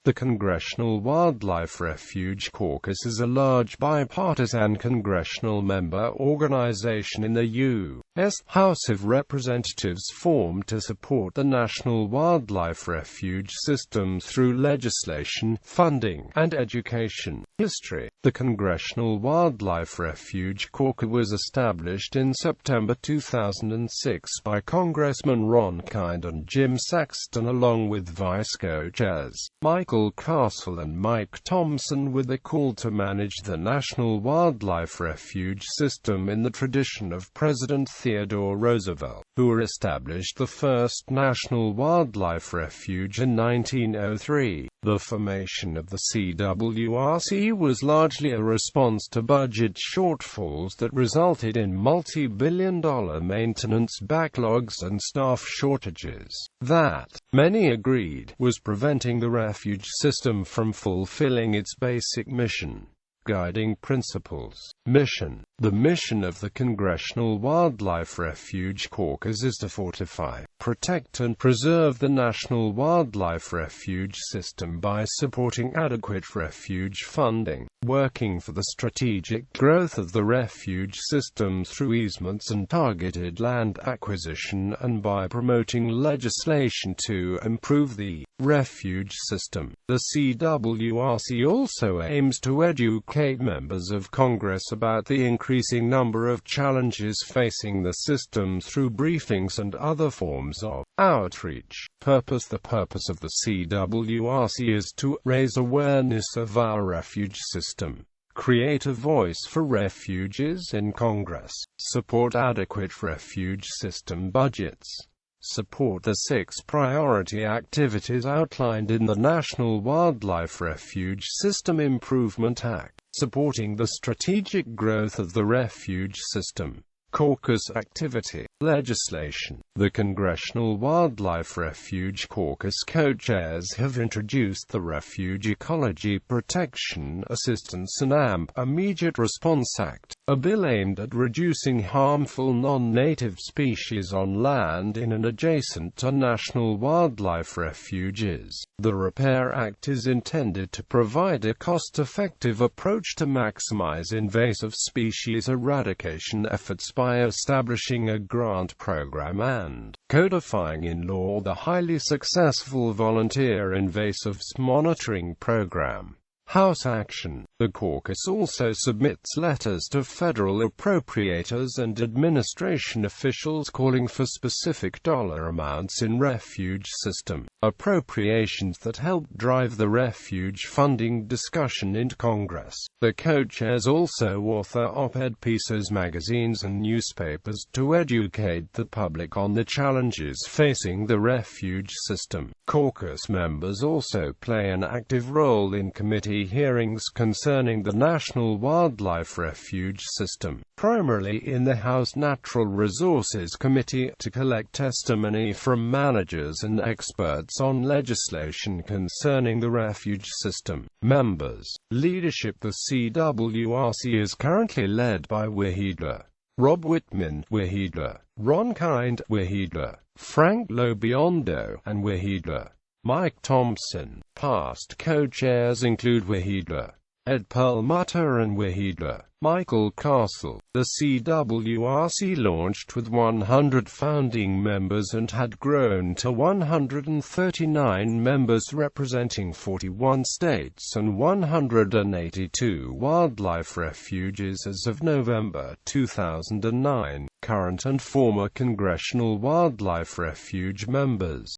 The Congressional Wildlife Refuge Caucus is a large bipartisan congressional member organization in the U.S. House of Representatives formed to support the National Wildlife Refuge System through legislation, funding, and education. History. The Congressional Wildlife Refuge Caucus was established in September 2006 by Congressman Ron Kind and Jim Saxton along with vice co-chairs Michael Castle and Mike Thompson, with a call to manage the National Wildlife Refuge System in the tradition of President Theodore Roosevelt, who established the first National Wildlife Refuge in 1903. The formation of the CWRC was largely a response to budget shortfalls that resulted in multi-billion-dollar maintenance backlogs and staff shortages that, many agreed, was preventing the refuge system from fulfilling its basic mission. Guiding principles. Mission. The mission of the Congressional Wildlife Refuge Caucus is to fortify, protect and preserve the National Wildlife Refuge System by supporting adequate refuge funding, working for the strategic growth of the refuge system through easements and targeted land acquisition, and by promoting legislation to improve the refuge system. The CWRC also aims to educate members of Congress about the increasing number of challenges facing the system through briefings and other forms of outreach. Purpose. The purpose of the CWRC is to raise awareness of our refuge system, create a voice for refuges in Congress, support adequate refuge system budgets, support the 6 priority activities outlined in the National Wildlife Refuge System Improvement Act, supporting the strategic growth of the refuge system. Caucus activity. Legislation. The Congressional Wildlife Refuge Caucus co-chairs have introduced the Refuge Ecology Protection, Assistance and Immediate Response Act, a bill aimed at reducing harmful non-native species on land in and adjacent to national wildlife refuges. The Repair Act is intended to provide a cost-effective approach to maximize invasive species eradication efforts by establishing a grant program and codifying in law the highly successful volunteer invasives monitoring program. House action. The caucus also submits letters to federal appropriators and administration officials calling for specific dollar amounts in refuge system appropriations that help drive the refuge funding discussion in Congress. The co-chairs also author op-ed pieces, magazines and newspapers to educate the public on the challenges facing the refuge system. Caucus members also play an active role in committee hearings concerning the National Wildlife Refuge System, primarily in the House Natural Resources Committee, to collect testimony from managers and experts on legislation concerning the refuge system. Members. Leadership. The CWRC is currently led by Wahidla Rob Whitman, Wahidla Ron Kind, Wahidla Frank Lobiondo, and Wahidla Mike Thompson. Past co-chairs include Wahidla Ed Perlmutter and Wahidla Michael Castle. The CWRC launched with 100 founding members and had grown to 139 members representing 41 states and 182 wildlife refuges as of November 2009. Current and former Congressional Wildlife Refuge members.